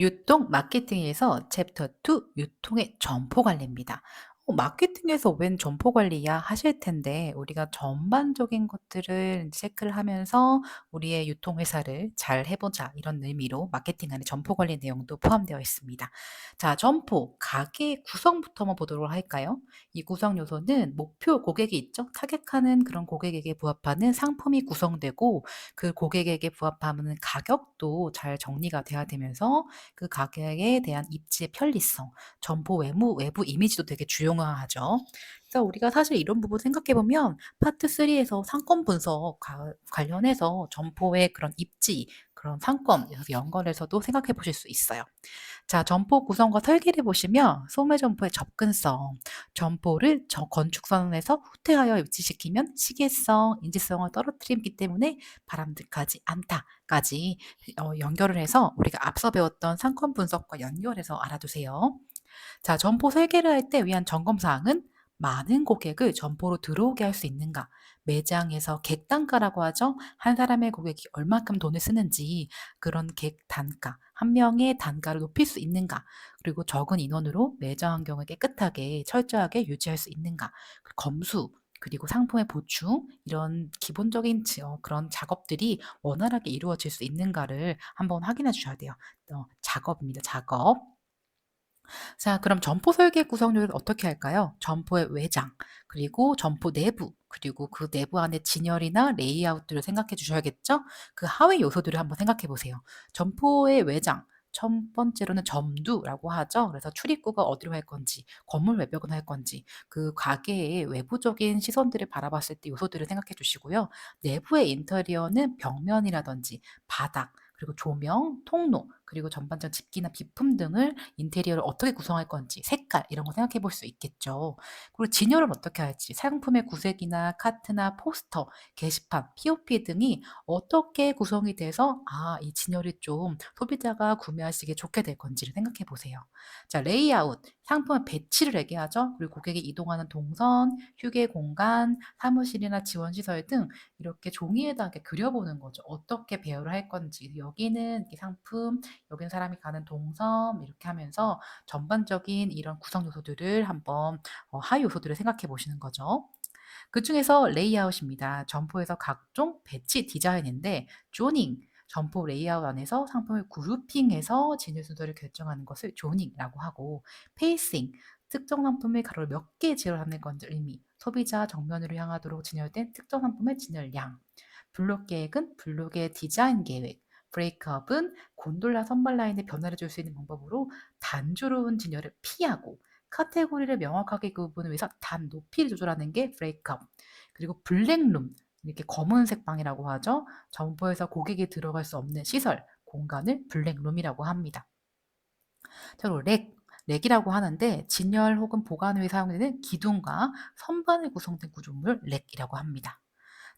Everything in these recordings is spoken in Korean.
유통 마케팅에서 챕터 2 유통의 점포 관리입니다. 마케팅에서 웬 점포 관리야 하실 텐데 우리가 전반적인 것들을 체크를 하면서 우리의 유통 회사를 잘 해보자 이런 의미로 마케팅 안에 점포 관리 내용도 포함되어 있습니다. 자, 점포 가게 구성부터 한번 보도록 할까요? 이 구성 요소는 목표 고객이 있죠. 타겟하는 그런 고객에게 부합하는 상품이 구성되고 그 고객에게 부합하는 가격도 잘 정리가 돼야 되면서 그 가격에 대한 입지의 편리성, 점포 외부 이미지도 되게 중요하죠. 그래서 우리가 사실 이런 부분 생각해 보면 파트 3에서 상권 분석 관련해서 점포의 그런 입지, 그런 상권 연관해서도 생각해 보실 수 있어요. 자, 점포 구성과 설계를 보시면 소매 점포의 접근성, 점포를 건축선에서 후퇴하여 위치시키면 시계성, 인지성을 떨어뜨리기 때문에 바람직하지 않다까지 연결을 해서 우리가 앞서 배웠던 상권 분석과 연결해서 알아두세요. 자, 점포 설계를 할 때 위한 점검 사항은 많은 고객을 점포로 들어오게 할 수 있는가? 매장에서 객단가라고 하죠. 한 사람의 고객이 얼마큼 돈을 쓰는지 그런 객 단가, 한 명의 단가를 높일 수 있는가? 그리고 적은 인원으로 매장 환경을 깨끗하게 철저하게 유지할 수 있는가? 그 검수 그리고 상품의 보충 이런 기본적인 그런 작업들이 원활하게 이루어질 수 있는가를 한번 확인해 주셔야 돼요. 작업입니다. 작업. 자, 그럼 점포 설계 구성률을 어떻게 할까요? 점포의 외장, 그리고 점포 내부, 그리고 그 내부 안에 진열이나 레이아웃들을 생각해 주셔야겠죠? 그 하위 요소들을 한번 생각해 보세요. 점포의 외장, 첫 번째로는 점두라고 하죠. 그래서 출입구가 어디로 할 건지, 건물 외벽은 할 건지, 그 가게의 외부적인 시선들을 바라봤을 때 요소들을 생각해 주시고요. 내부의 인테리어는 벽면이라든지 바닥, 그리고 조명, 통로, 그리고 전반적 집기나 비품 등을 인테리어를 어떻게 구성할 건지 색깔 이런 거 생각해 볼 수 있겠죠. 그리고 진열을 어떻게 할지 상품의 구색이나 카트나 포스터, 게시판, POP 등이 어떻게 구성이 돼서 이 진열이 좀 소비자가 구매하시기에 좋게 될 건지를 생각해 보세요. 자, 레이아웃, 상품의 배치를 얘기하죠. 그리고 고객이 이동하는 동선, 휴게 공간, 사무실이나 지원 시설 등 이렇게 종이에다 이렇게 그려보는 거죠. 어떻게 배열을 할 건지. 여기는 이 상품, 여기는 사람이 가는 동선 이렇게 하면서 전반적인 이런 구성 요소들을 한번 하위 요소들을 생각해 보시는 거죠. 그중에서 레이아웃입니다. 점포에서 각종 배치 디자인인데 조닝, 점포 레이아웃 안에서 상품을 그룹핑해서 진입 순서를 결정하는 것을 조닝이라고 하고 페이싱, 특정 상품의 가로를 몇 개 지혈하는 건지 의미, 소비자 정면으로 향하도록 진열된 특정 상품의 진열량, 블록 계획은 블록의 디자인 계획, 브레이크업은 곤돌라 선발 라인의 변화를 줄 수 있는 방법으로 단조로운 진열을 피하고 카테고리를 명확하게 구분을 위해서 단 높이를 조절하는 게 브레이크업. 그리고 블랙룸, 이렇게 검은색 방이라고 하죠. 점포에서 고객이 들어갈 수 없는 시설, 공간을 블랙룸이라고 합니다. 그리고 렉이라고 하는데 진열 혹은 보관 후에 사용되는 기둥과 선반을 구성된 구조물을 렉이라고 합니다.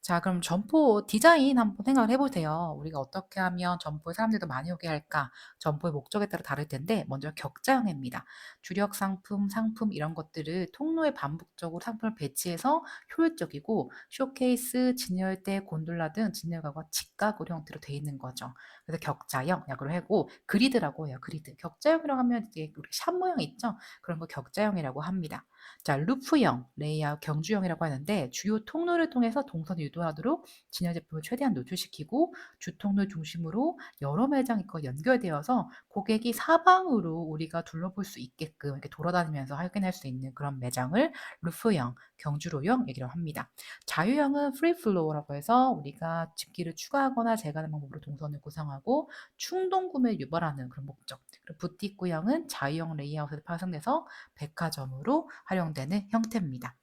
자, 그럼 점포 디자인 한번 생각을 해 보세요. 우리가 어떻게 하면 점포에 사람들도 많이 오게 할까? 점포의 목적에 따라 다를 텐데 먼저 격자형입니다. 주력 상품 이런 것들을 통로에 반복적으로 상품을 배치해서 효율적이고 쇼케이스, 진열대, 곤돌라 등 진열가가 직각으로 형태로 되어 있는 거죠. 그래서 격자형 약으로 하고 그리드라고 해요. 그리드. 격자형이라고 하면 이게 우리 샵 모양 있죠? 그런 거 격자형이라고 합니다. 자, 루프형, 레이아웃, 경주형이라고 하는데 주요 통로를 통해서 동선을 유도하도록 진열 제품을 최대한 노출시키고 주통로 중심으로 여러 매장이 연결되어서 고객이 사방으로 우리가 둘러볼 수 있게끔 이렇게 돌아다니면서 확인할 수 있는 그런 매장을 루프형, 경주로형 얘기를 합니다. 자유형은 프리플로우라고 해서 우리가 집기를 추가하거나 제거하는 방법으로 동선을 구성하고 충동 구매를 유발하는 그런 목적. 그리고 부티크형은 자유형 레이아웃에서 파생돼서 백화점으로 활용되는 형태입니다.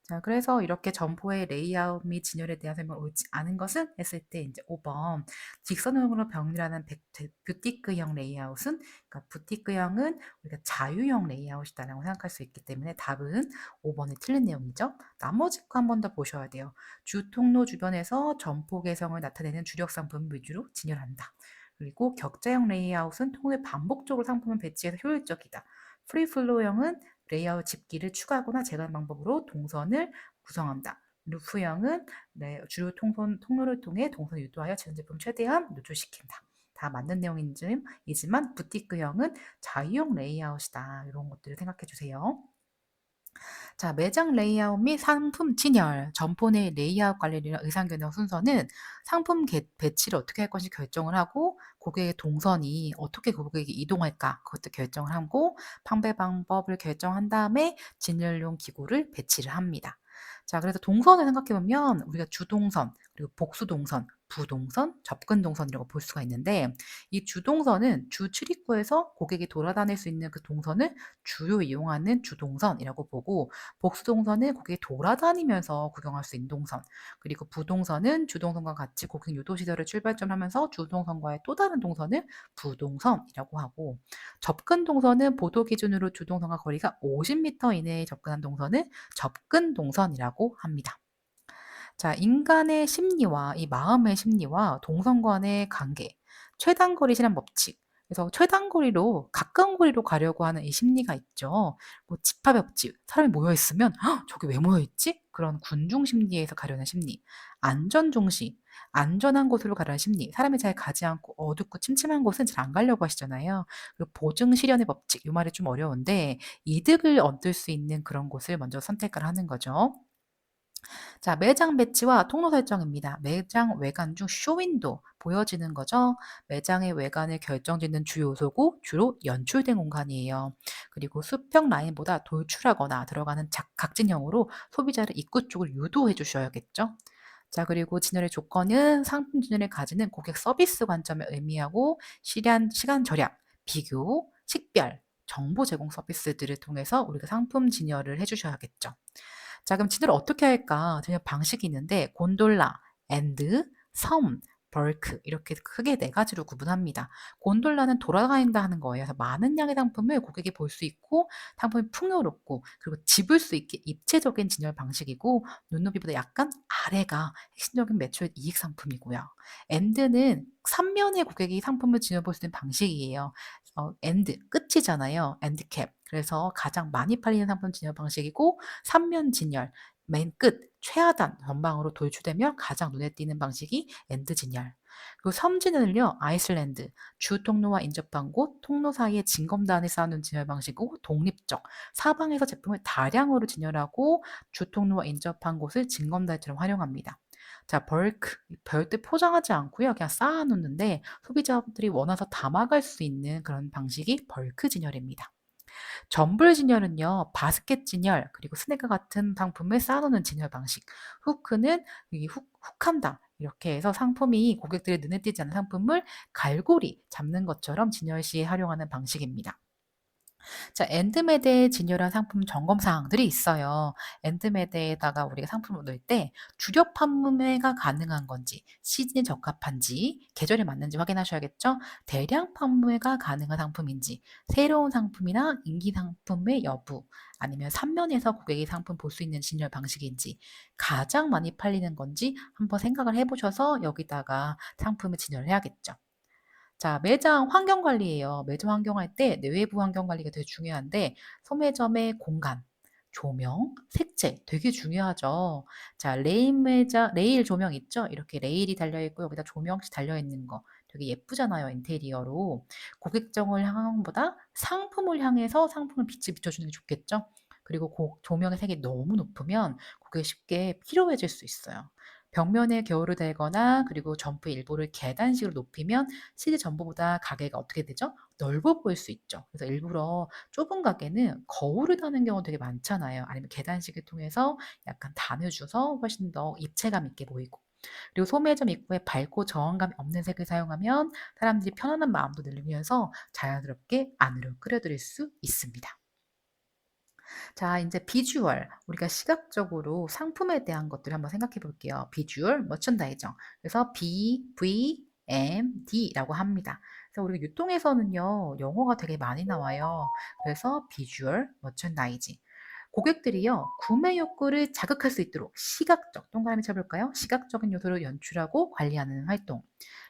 자, 그래서 이렇게 점포의 레이아웃 및 진열에 대한 설명을 옳지 않은 것은 했을 때 이제 5번 직선으로 병렬하는 뷰티크형 레이아웃은 그러니까 부티크형은 우리가 자유형 레이아웃이다라고 생각할 수 있기 때문에 답은 5번이 틀린 내용이죠. 나머지 거 한 번 더 보셔야 돼요. 주 통로 주변에서 점포 개성을 나타내는 주력 상품 위주로 진열한다. 그리고 격자형 레이아웃은 통로에 반복적으로 상품을 배치해서 효율적이다. 프리플로우형은 레이아웃 집기를 추가하거나 제거하는 방법으로 동선을 구성한다. 루프형은 주요 통로를 통해 동선을 유도하여 제품 최대한 노출시킨다. 다 맞는 내용이지만 부티크형은 자유형 레이아웃이다. 이런 것들을 생각해 주세요. 자, 매장 레이아웃 및 상품 진열, 점포 내 레이아웃 관리나 의상견형 순서는 상품 배치를 어떻게 할 것인지 결정을 하고 고객의 동선이 어떻게 고객이 이동할까 그것도 결정을 하고 판매 방법을 결정한 다음에 진열용 기구를 배치를 합니다. 자, 그래서 동선을 생각해 보면 우리가 주동선, 그리고 복수동선, 부동선, 접근동선이라고 볼 수가 있는데 이 주동선은 주 출입구에서 고객이 돌아다닐 수 있는 그 동선을 주요 이용하는 주동선이라고 보고 복수동선은 고객이 돌아다니면서 구경할 수 있는 동선, 그리고 부동선은 주동선과 같이 고객 유도 시설을 출발점 하면서 주동선과의 또 다른 동선을 부동선이라고 하고 접근 동선은 보도 기준으로 주동선과 거리가 50m 이내에 접근한 동선을 접근 동선이라고 합니다. 자, 인간의 심리와 이 마음의 심리와 동선 간의 관계, 최단거리 실현 법칙. 그래서 최단거리로 가까운 거리로 가려고 하는 이 심리가 있죠. 뭐 집합의 법칙, 사람이 모여 있으면 저기 왜 모여 있지? 그런 군중 심리에서 가려는 심리. 안전 중시, 안전한 곳으로 가려는 심리. 사람이 잘 가지 않고 어둡고 침침한 곳은 잘 안 가려고 하시잖아요. 그리고 보증 실현의 법칙. 이 말이 좀 어려운데 이득을 얻을 수 있는 그런 곳을 먼저 선택을 하는 거죠. 자, 매장 배치와 통로 설정입니다. 매장 외관 중 쇼윈도 보여지는 거죠. 매장의 외관을 결정짓는 주 요소고 주로 연출된 공간이에요. 그리고 수평 라인보다 돌출하거나 들어가는 각진형으로 소비자를 입구 쪽을 유도해 주셔야겠죠. 자, 그리고 진열의 조건은 상품 진열을 가지는 고객 서비스 관점을 의미하고 시간 절약, 비교, 식별, 정보 제공 서비스들을 통해서 우리가 상품 진열을 해주셔야겠죠. 자, 그럼 진열을 어떻게 할까? 진열 방식이 있는데 곤돌라, 엔드, 섬, 벌크 이렇게 크게 네 가지로 구분합니다. 곤돌라는 돌아다닌다 하는 거예요. 그래서 많은 양의 상품을 고객이 볼 수 있고 상품이 풍요롭고 그리고 집을 수 있게 입체적인 진열 방식이고 눈높이보다 약간 아래가 핵심적인 매출 이익 상품이고요. 엔드는 3면의 고객이 상품을 진열볼 수 있는 방식이에요. 엔드 끝이잖아요. 엔드캡. 그래서 가장 많이 팔리는 상품 진열 방식이고 3면 진열, 맨 끝, 최하단 전방으로 돌출되며 가장 눈에 띄는 방식이 엔드 진열. 그리고 섬진은요, 아이슬란드, 주 통로와 인접한 곳, 통로 사이에 진검단을 쌓는 진열 방식이고 독립적, 사방에서 제품을 다량으로 진열하고 주 통로와 인접한 곳을 진검단처럼 활용합니다. 자, 벌크, 별도 포장하지 않고요, 그냥 쌓아놓는데 소비자들이 원해서 담아갈 수 있는 그런 방식이 벌크 진열입니다. 점불 진열은요, 바스켓 진열, 그리고 스낵과 같은 상품을 쌓아놓는 진열 방식. 후크는 훅한다. 이렇게 해서 상품이 고객들의 눈에 띄지 않는 상품을 갈고리 잡는 것처럼 진열 시에 활용하는 방식입니다. 자, 엔드메드에 진열한 상품 점검 사항들이 있어요. 엔드메드에다가 우리가 상품을 넣을 때 주력 판매가 가능한 건지, 시즌에 적합한지, 계절에 맞는지 확인하셔야겠죠. 대량 판매가 가능한 상품인지, 새로운 상품이나 인기 상품의 여부, 아니면 3면에서 고객이 상품 볼 수 있는 진열 방식인지, 가장 많이 팔리는 건지 한번 생각을 해보셔서 여기다가 상품을 진열해야겠죠. 자, 매장 환경 관리예요. 매장 환경할 때 내외부 환경 관리가 되게 중요한데 소매점의 공간, 조명, 색채 되게 중요하죠. 자, 레일 조명 있죠? 이렇게 레일이 달려 있고 여기다 조명씩 달려 있는 거 되게 예쁘잖아요, 인테리어로. 고객정을 향한 보다 상품을 향해서 상품을 빛을 비춰주는 게 좋겠죠? 그리고 조명의 색이 너무 높으면 고객이 쉽게 피로해질 수 있어요. 벽면에 겨울을 달거나 그리고 점프 일부를 계단식으로 높이면 실제 점포보다 가게가 어떻게 되죠? 넓어 보일 수 있죠. 그래서 일부러 좁은 가게는 거울을 다는 경우 되게 많잖아요. 아니면 계단식을 통해서 약간 단을 줘서 훨씬 더 입체감 있게 보이고. 그리고 소매점 입구에 밝고 저항감이 없는 색을 사용하면 사람들이 편안한 마음도 늘리면서 자연스럽게 안으로 끌어들일 수 있습니다. 자, 이제 비주얼. 우리가 시각적으로 상품에 대한 것들을 한번 생각해 볼게요. 비주얼, 머천다이저. 그래서 BVMD라고 합니다. 그래서 우리가 유통에서는요, 영어가 되게 많이 나와요. 그래서 비주얼, 머천다이징. 고객들이요, 구매 욕구를 자극할 수 있도록 시각적, 동그라미 쳐볼까요? 시각적인 요소를 연출하고 관리하는 활동.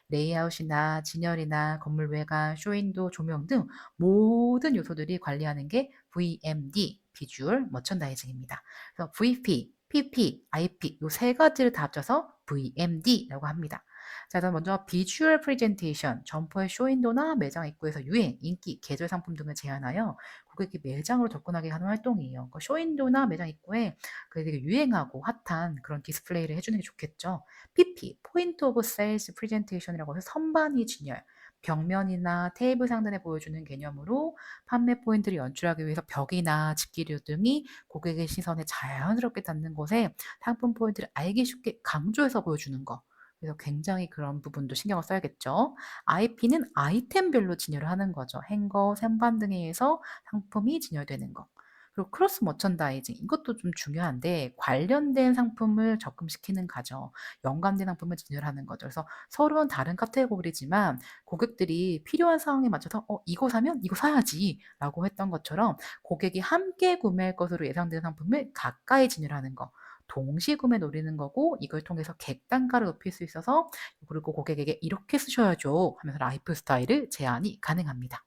레이아웃이나 진열이나 건물 외관, 쇼윈도, 조명 등 모든 요소들이 관리하는 게 VMD, 비주얼 머천다이징입니다. 그래서 VP, PP, IP 요 세 가지를 다 합쳐서 VMD라고 합니다. 자, 일단 먼저 비주얼 프레젠테이션, 점포의 쇼윈도나 매장 입구에서 유행, 인기, 계절 상품 등을 제안하여 고객이 매장으로 접근하게 하는 활동이에요. 그러니까 쇼윈도나 매장 입구에 그 되게 유행하고 핫한 그런 디스플레이를 해주는 게 좋겠죠. PP, 포인트 오브 세일즈 프레젠테이션이라고 해서 선반위 진열, 벽면이나 테이블 상단에 보여주는 개념으로 판매 포인트를 연출하기 위해서 벽이나 집기류 등이 고객의 시선에 자연스럽게 닿는 곳에 상품 포인트를 알기 쉽게 강조해서 보여주는 거. 그래서 굉장히 그런 부분도 신경을 써야겠죠. IP는 아이템별로 진열을 하는 거죠. 행거, 선반 등에 의해서 상품이 진열되는 거. 그리고 크로스 머천다이징 이것도 좀 중요한데 관련된 상품을 적금시키는 과정, 연관된 상품을 진열하는 거죠. 그래서 서로는 다른 카테고리지만 고객들이 필요한 상황에 맞춰서 이거 사면 이거 사야지라고 했던 것처럼 고객이 함께 구매할 것으로 예상되는 상품을 가까이 진열하는 거. 동시 구매 노리는 거고 이걸 통해서 객단가를 높일 수 있어서 그리고 고객에게 "이렇게 쓰셔야죠." 하면서 라이프 스타일을 제안이 가능합니다.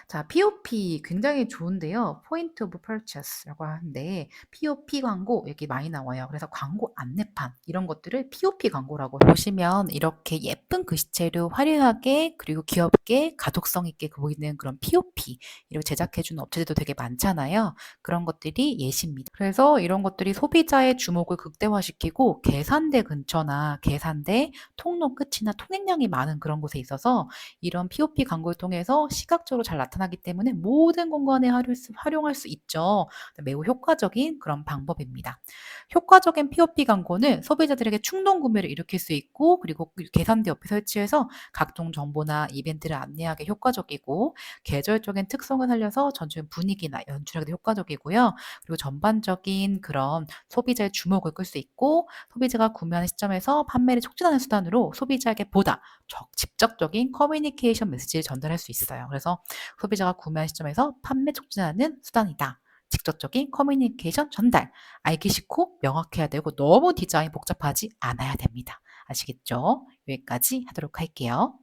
자, POP 굉장히 좋은데요. 포인트 오브 퍼체스라고 하는데 POP 광고 여기 많이 나와요. 그래서 광고 안내판 이런 것들을 POP 광고라고 보시면 이렇게 예쁜 글씨체로 화려하게 그리고 귀엽게 가독성 있게 보이는 그런 POP 이걸 제작해 주는 업체들도 되게 많잖아요. 그런 것들이 예시입니다. 그래서 이런 것들이 소비자의 주목을 극대화시키고 계산대 근처나 계산대, 통로 끝이나 통행량이 많은 그런 곳에 있어서 이런 POP 광고를 통해서 시각적으로 잘 나타나기 때문에 모든 공간에 활용할 수 있죠. 매우 효과적인 그런 방법입니다. 효과적인 POP 광고는 소비자들에게 충동 구매를 일으킬 수 있고 그리고 계산대 옆에 설치해서 각종 정보나 이벤트를 안내하기 효과적이고 계절적인 특성을 살려서 전체 분위기나 연출하기도 효과적이고요. 그리고 전반적인 그런 소비자의 주목을 끌 수 있고 소비자가 구매하는 시점에서 판매를 촉진하는 수단으로 소비자에게 보다 직접적인 커뮤니케이션 메시지를 전달할 수 있어요. 그래서 소비자가 구매한 시점에서 판매 촉진하는 수단이다. 직접적인 커뮤니케이션 전달. 알기 쉽고 명확해야 되고 너무 디자인 복잡하지 않아야 됩니다. 아시겠죠? 여기까지 하도록 할게요.